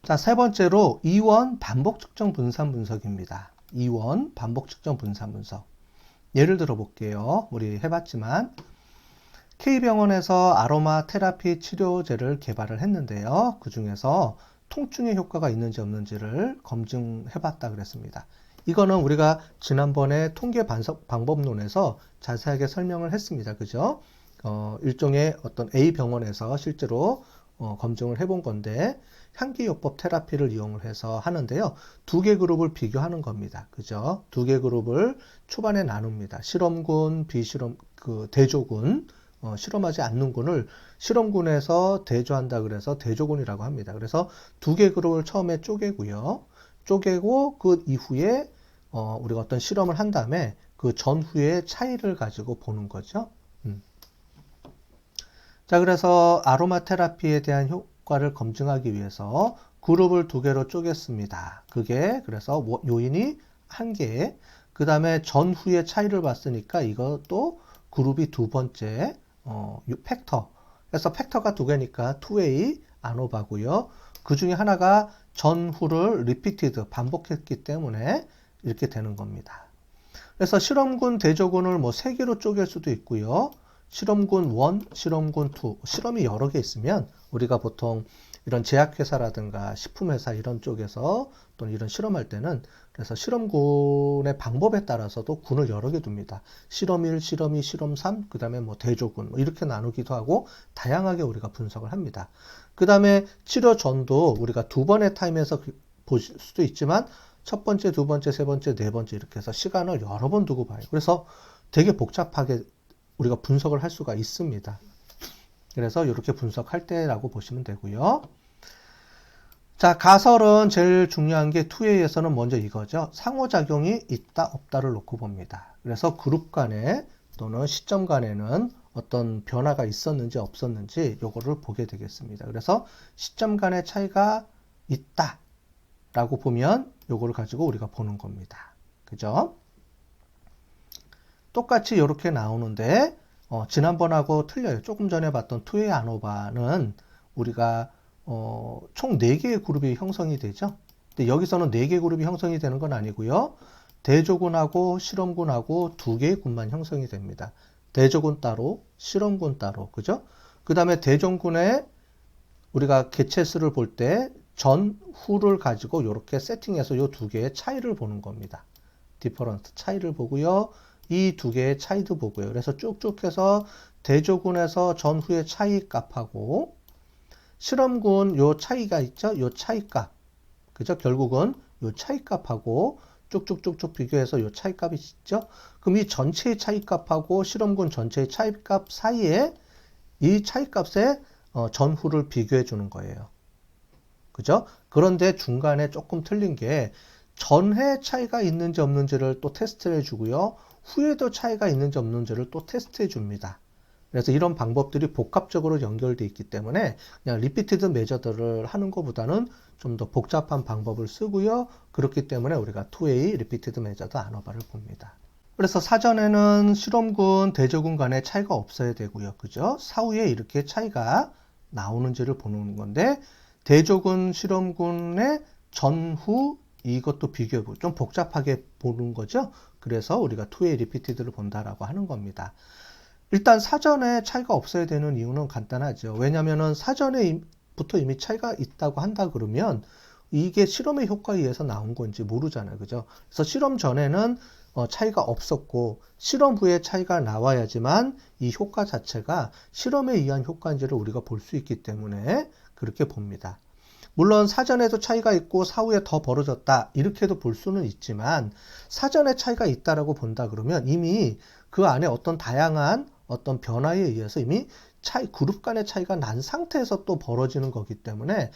자, 세 번째로 이원 반복 측정 분산 분석입니다. 이원 반복 측정 분산 분석. 예를 들어 볼게요. 우리 해봤지만 K병원에서 아로마 테라피 치료제를 개발을 했는데요. 그 중에서 통증에 효과가 있는지 없는지를 검증해봤다 그랬습니다. 이거는 우리가 지난번에 통계 방법론에서 자세하게 설명을 했습니다. 그죠? 일종의 어떤 A 병원에서 실제로 검증을 해본 건데 향기요법 테라피를 이용을 해서 하는데요. 두 개 그룹을 비교하는 겁니다. 그죠? 두 개 그룹을 초반에 나눕니다. 실험군, 비실험, 대조군, 실험하지 않는 군을 실험군에서 대조한다 그래서 대조군이라고 합니다. 그래서 두 개 그룹을 처음에 쪼개고요. 쪼개고 그 이후에 우리가 어떤 실험을 한 다음에 그 전후의 차이를 가지고 보는 거죠. 자, 그래서 아로마 테라피에 대한 효과를 검증하기 위해서 그룹을 두 개로 쪼갰습니다. 그게 그래서 요인이 한 개, 그 다음에 전후의 차이를 봤으니까 이것도 그룹이 두 번째 팩터. 그래서 팩터가 두 개니까 2A 아노바고요. 그 중에 하나가 전후를 리피티드 반복했기 때문에 이렇게 되는 겁니다. 그래서 실험군, 대조군을 뭐 세 개로 쪼갤 수도 있고요. 실험군 1, 실험군 2, 실험이 여러 개 있으면 우리가 보통 이런 제약회사라든가 식품회사 이런 쪽에서 또는 이런 실험할 때는 그래서 실험군의 방법에 따라서도 군을 여러 개 둡니다. 실험 1, 실험 2, 실험 3, 그 다음에 뭐 대조군 뭐 이렇게 나누기도 하고 다양하게 우리가 분석을 합니다. 그 다음에 치료 전도 우리가 두 번의 타임에서 보실 수도 있지만 첫 번째, 두 번째, 세 번째, 네 번째 이렇게 해서 시간을 여러 번 두고 봐요. 그래서 되게 복잡하게 우리가 분석을 할 수가 있습니다. 그래서 이렇게 분석할 때라고 보시면 되고요. 자, 가설은 제일 중요한 게 2A에서는 먼저 이거죠. 상호작용이 있다 없다를 놓고 봅니다. 그래서 그룹 간에 또는 시점 간에는 어떤 변화가 있었는지 없었는지 요거를 보게 되겠습니다. 그래서 시점 간의 차이가 있다 라고 보면 요거를 가지고 우리가 보는 겁니다. 그죠? 똑같이 이렇게 나오는데 지난번하고 틀려요. 조금 전에 봤던 2A 아노바는 우리가 총 4개의 그룹이 형성이 되죠. 근데 여기서는 4개 그룹이 형성이 되는 건 아니고요. 대조군하고 실험군하고 2개의 군만 형성이 됩니다. 대조군 따로, 실험군 따로, 그죠? 그 다음에 대조군에 우리가 개체수를 볼 때 전후를 가지고 이렇게 세팅해서 이 2개의 차이를 보는 겁니다. 디퍼런트 차이를 보고요. 이 2개의 차이도 보고요. 그래서 쭉쭉 해서 대조군에서 전후의 차이 값하고 실험군 요 차이가 있죠? 요 차이 값. 그죠? 결국은 요 차이 값하고 쭉쭉쭉쭉 비교해서 요 차이 값이 있죠? 그럼 이 전체의 차이 값하고 실험군 전체의 차이 값 사이에 이 차이 값의 전후를 비교해 주는 거예요. 그죠? 그런데 중간에 조금 틀린 게 전해 차이가 있는지 없는지를 또 테스트해 주고요. 후에도 차이가 있는지 없는지를 또 테스트해 줍니다. 그래서 이런 방법들이 복합적으로 연결되어 있기 때문에 그냥 리피티드 메저드를 하는 것보다는 좀 더 복잡한 방법을 쓰고요. 그렇기 때문에 우리가 2A 리피티드 메저드 아노바를 봅니다. 그래서 사전에는 실험군, 대조군 간의 차이가 없어야 되고요. 그죠? 사후에 이렇게 차이가 나오는지를 보는 건데 대조군, 실험군의 전후 이것도 비교해보고 좀 복잡하게 보는 거죠. 그래서 우리가 2A 리피티드를 본다라고 하는 겁니다. 일단 사전에 차이가 없어야 되는 이유는 간단하죠. 왜냐면은 사전에부터 이미 차이가 있다고 한다 그러면 이게 실험의 효과에 의해서 나온 건지 모르잖아요. 그죠? 그래서 실험 전에는 차이가 없었고 실험 후에 차이가 나와야지만 이 효과 자체가 실험에 의한 효과인지를 우리가 볼 수 있기 때문에 그렇게 봅니다. 물론 사전에도 차이가 있고 사후에 더 벌어졌다 이렇게도 볼 수는 있지만 사전에 차이가 있다라고 본다 그러면 이미 그 안에 어떤 다양한 어떤 변화에 의해서 이미 그룹 간의 차이가 난 상태에서 또 벌어지는 거기 때문에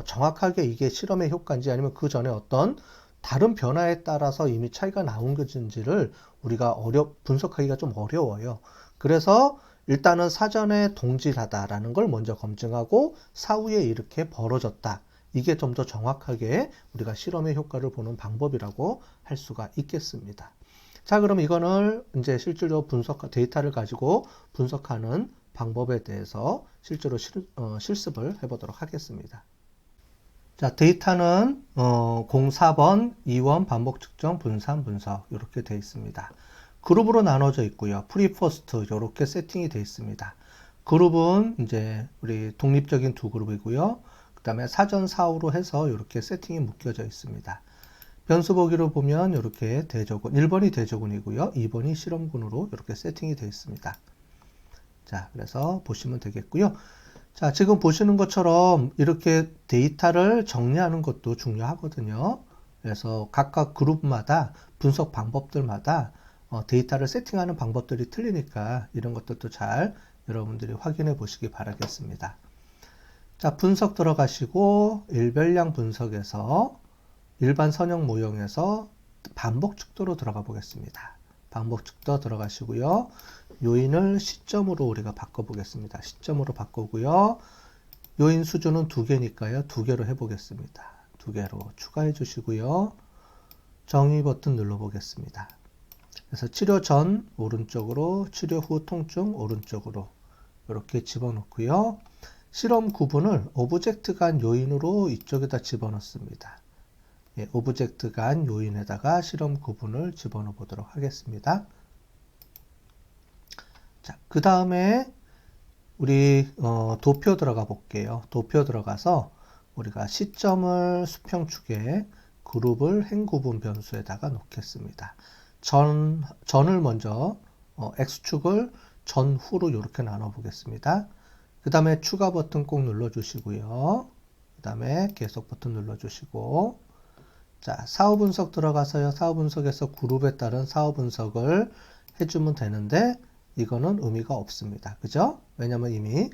정확하게 이게 실험의 효과인지 아니면 그 전에 어떤 다른 변화에 따라서 이미 차이가 나온 것인지를 우리가 분석하기가 좀 어려워요. 그래서 일단은 사전에 동질하다라는 걸 먼저 검증하고 사후에 이렇게 벌어졌다. 이게 좀 더 정확하게 우리가 실험의 효과를 보는 방법이라고 할 수가 있겠습니다. 자, 그럼 이거는 이제 실제로 데이터를 가지고 분석하는 방법에 대해서 실제로 실습을 해보도록 하겠습니다. 자, 데이터는 04번, 2원, 반복 측정, 분산, 분석 이렇게 되어 있습니다. 그룹으로 나눠져 있고요. 프리, 포스트 이렇게 세팅이 되어 있습니다. 그룹은 이제 우리 독립적인 두 그룹이고요. 그 다음에 사전 사후로 해서 이렇게 세팅이 묶여져 있습니다. 변수 보기로 보면 이렇게 대조군, 1번이 대조군이고요. 2번이 실험군으로 이렇게 세팅이 되어 있습니다. 자, 그래서 보시면 되겠고요. 자, 지금 보시는 것처럼 이렇게 데이터를 정리하는 것도 중요하거든요. 그래서 각각 그룹마다 분석 방법들마다 데이터를 세팅하는 방법들이 틀리니까 이런 것들도 잘 여러분들이 확인해 보시기 바라겠습니다. 자, 분석 들어가시고 일별량 분석에서 일반 선형 모형에서 반복 축도로 들어가 보겠습니다. 반복 축도 들어가시고요. 요인을 시점으로 우리가 바꿔보겠습니다. 시점으로 바꾸고요. 요인 수준은 2개니까요. 2개로 해보겠습니다. 2개로 추가해 주시고요. 정의 버튼 눌러보겠습니다. 그래서 치료 전 오른쪽으로, 치료 후 통증 오른쪽으로 이렇게 집어넣고요. 실험 구분을 오브젝트 간 요인으로 이쪽에다 집어넣습니다. 예, 오브젝트 간 요인에다가 실험 구분을 집어넣어 보도록 하겠습니다. 자, 그 다음에 우리 도표 들어가 볼게요. 도표 들어가서 우리가 시점을 수평축에 그룹을 행구분 변수에다가 놓겠습니다. 전을 먼저 X축을 전후로 이렇게 나눠 보겠습니다. 그 다음에 추가 버튼 꼭 눌러 주시고요. 그 다음에 계속 버튼 눌러 주시고, 자, 사후 분석 들어가서요. 사후 분석에서 그룹에 따른 사후 분석을 해주면 되는데 이거는 의미가 없습니다. 그죠? 왜냐면 이미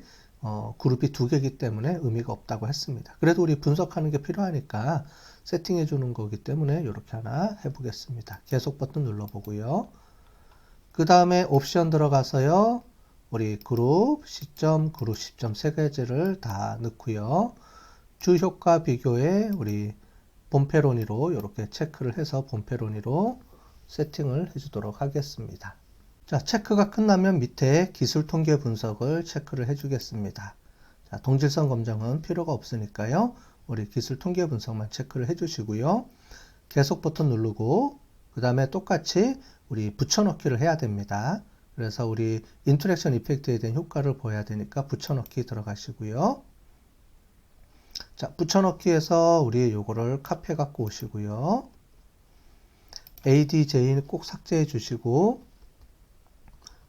그룹이 2개이기 때문에 의미가 없다고 했습니다. 그래도 우리 분석하는 게 필요하니까 세팅해 주는 거기 때문에 이렇게 하나 해보겠습니다. 계속 버튼 눌러보고요. 그 다음에 옵션 들어가서요. 우리 그룹 시점 세 가지를 다 넣고요. 주효과 비교에 우리 본페로니로 이렇게 체크를 해서 본페로니로 세팅을 해주도록 하겠습니다. 자, 체크가 끝나면 밑에 기술 통계 분석을 체크를 해주겠습니다. 자, 동질성 검정은 필요가 없으니까요. 우리 기술 통계 분석만 체크를 해주시고요. 계속 버튼 누르고 그 다음에 똑같이 우리 붙여넣기를 해야 됩니다. 그래서 우리 인터랙션 이펙트에 대한 효과를 보여야 되니까 붙여넣기 들어가시고요. 자, 붙여넣기에서 우리 요거를 카피해 갖고 오시고요. ADJ는 꼭 삭제해 주시고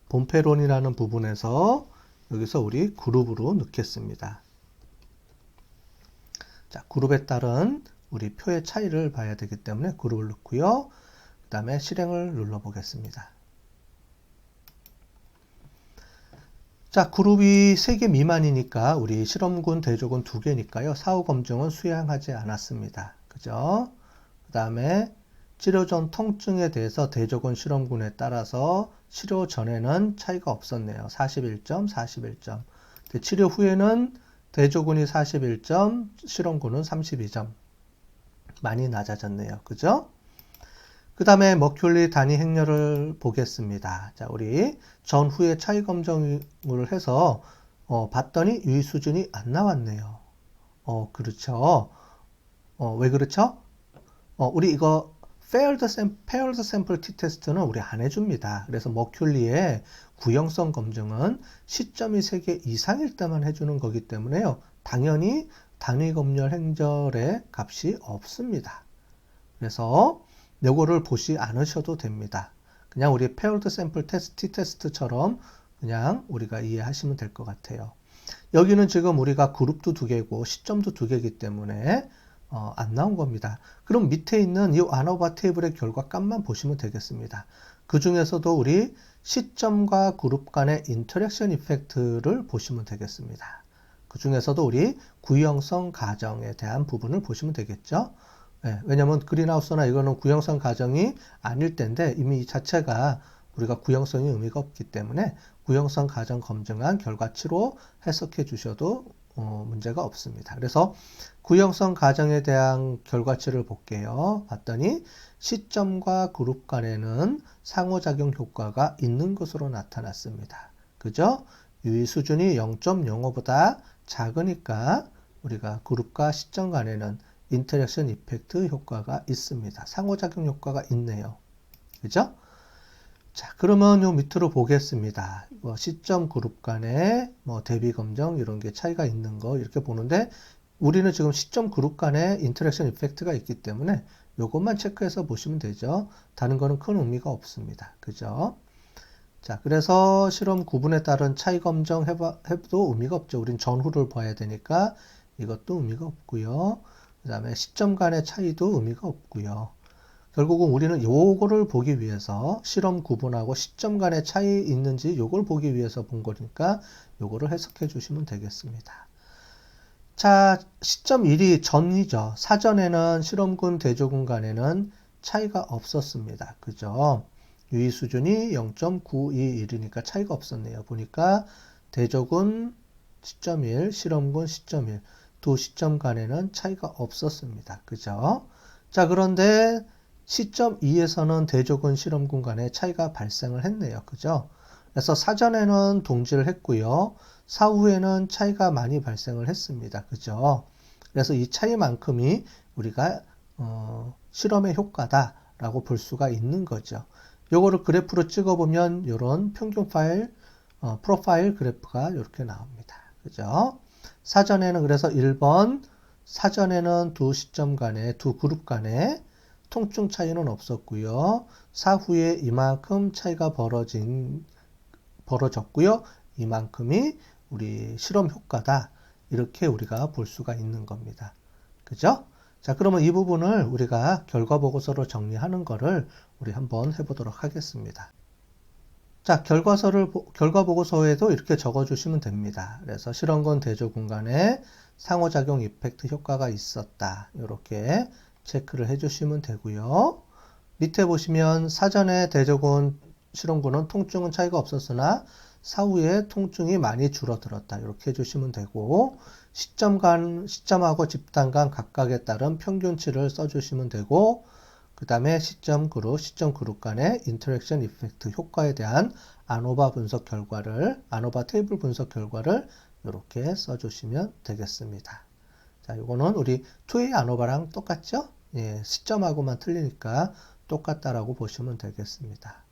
본페론이라는 부분에서 여기서 우리 그룹으로 넣겠습니다. 자, 그룹에 따른 우리 표의 차이를 봐야 되기 때문에 그룹을 넣고요. 그 다음에 실행을 눌러 보겠습니다. 자, 그룹이 3개 미만이니까 우리 실험군, 대조군 2개니까요. 사후 검증은 수행하지 않았습니다. 그죠? 그 다음에 치료 전 통증에 대해서 대조군 실험군에 따라서 치료 전에는 차이가 없었네요. 41점, 41점. 치료 후에는 대조군이 41점, 실험군은 32점. 많이 낮아졌네요. 그죠? 그 다음에 머큘리 단위 행렬을 보겠습니다. 자, 우리 전후의 차이 검증을 해서 봤더니 유의 수준이 안 나왔네요. 그렇죠. 왜 그렇죠? 우리 이거 paired sample t-테스트는 우리 안 해줍니다. 그래서 머큘리의 구형성 검증은 시점이 3개 이상일 때만 해주는 거기 때문에요. 당연히 단위 검열 행렬의 값이 없습니다. 그래서 요거를 보지 않으셔도 됩니다. 그냥 우리 paired sample t-테스트처럼 그냥 우리가 이해하시면 될 것 같아요. 여기는 지금 우리가 그룹도 2개고 시점도 2개이기 때문에 안 나온 겁니다. 그럼 밑에 있는 이 ANOVA 테이블의 결과값만 보시면 되겠습니다. 그 중에서도 우리 시점과 그룹 간의 인터랙션 이펙트를 보시면 되겠습니다. 그 중에서도 우리 구형성 가정에 대한 부분을 보시면 되겠죠. 네, 왜냐면 그린하우스나 이거는 구형성 가정이 아닐 텐데 이미 이 자체가 우리가 구형성이 의미가 없기 때문에 구형성 가정 검증한 결과치로 해석해 주셔도 문제가 없습니다. 그래서 구형성 가정에 대한 결과치를 볼게요. 봤더니 시점과 그룹 간에는 상호작용 효과가 있는 것으로 나타났습니다. 그죠? 유의 수준이 0.05보다 작으니까 우리가 그룹과 시점 간에는 인터랙션 이펙트 효과가 있습니다. 상호작용 효과가 있네요. 그죠? 자, 그러면 요 밑으로 보겠습니다. 시점 그룹 간에 대비 검정 이런 게 차이가 있는 거 이렇게 보는데 우리는 지금 시점 그룹 간에 인터랙션 이펙트가 있기 때문에 요것만 체크해서 보시면 되죠. 다른 거는 큰 의미가 없습니다. 그죠? 자, 그래서 실험 구분에 따른 차이 검정 해도 의미가 없죠. 우린 전후를 봐야 되니까 이것도 의미가 없고요. 그 다음에 시점 간의 차이도 의미가 없고요. 결국은 우리는 요거를 보기 위해서 실험 구분하고 시점 간의 차이 있는지 요걸 보기 위해서 본 거니까 요거를 해석해 주시면 되겠습니다. 자, 시점 1이 전이죠. 사전에는 실험군, 대조군 간에는 차이가 없었습니다. 그죠? 유의 수준이 0.921이니까 차이가 없었네요. 보니까 대조군 시점 1, 실험군 시점 1, 두 시점 간에는 차이가 없었습니다. 그죠? 자, 그런데 시점 2에서는 대조군, 실험군 간에 차이가 발생을 했네요. 그죠? 그래서 사전에는 동지를 했고요. 사후에는 차이가 많이 발생을 했습니다. 그죠? 그래서 이 차이만큼이 우리가 실험의 효과다라고 볼 수가 있는 거죠. 요거를 그래프로 찍어보면 이런 평균 파일, 프로파일 그래프가 이렇게 나옵니다. 그죠? 사전에는 그래서 1번, 사전에는 두 시점 간에, 두 그룹 간에 통증 차이는 없었고요. 사후에 이만큼 차이가 벌어졌고요. 이만큼이 우리 실험 효과다. 이렇게 우리가 볼 수가 있는 겁니다. 그죠? 자, 그러면 이 부분을 우리가 결과 보고서로 정리하는 거를 우리 한번 해보도록 하겠습니다. 자, 결과 보고서에도 이렇게 적어주시면 됩니다. 그래서 실험군, 대조군 간에 상호작용 이펙트 효과가 있었다. 이렇게 체크를 해주시면 되고요. 밑에 보시면 사전에 대조군, 실험군은 통증은 차이가 없었으나 사후에 통증이 많이 줄어들었다. 이렇게 해주시면 되고 시점하고 집단 간 각각에 따른 평균치를 써주시면 되고 그 다음에 시점 그룹 간의 인터랙션 이펙트 효과에 대한 아노바 테이블 분석 결과를 이렇게 써주시면 되겠습니다. 자, 이거는 우리 2A 아노바랑 똑같죠? 예, 시점하고만 틀리니까 똑같다라고 보시면 되겠습니다.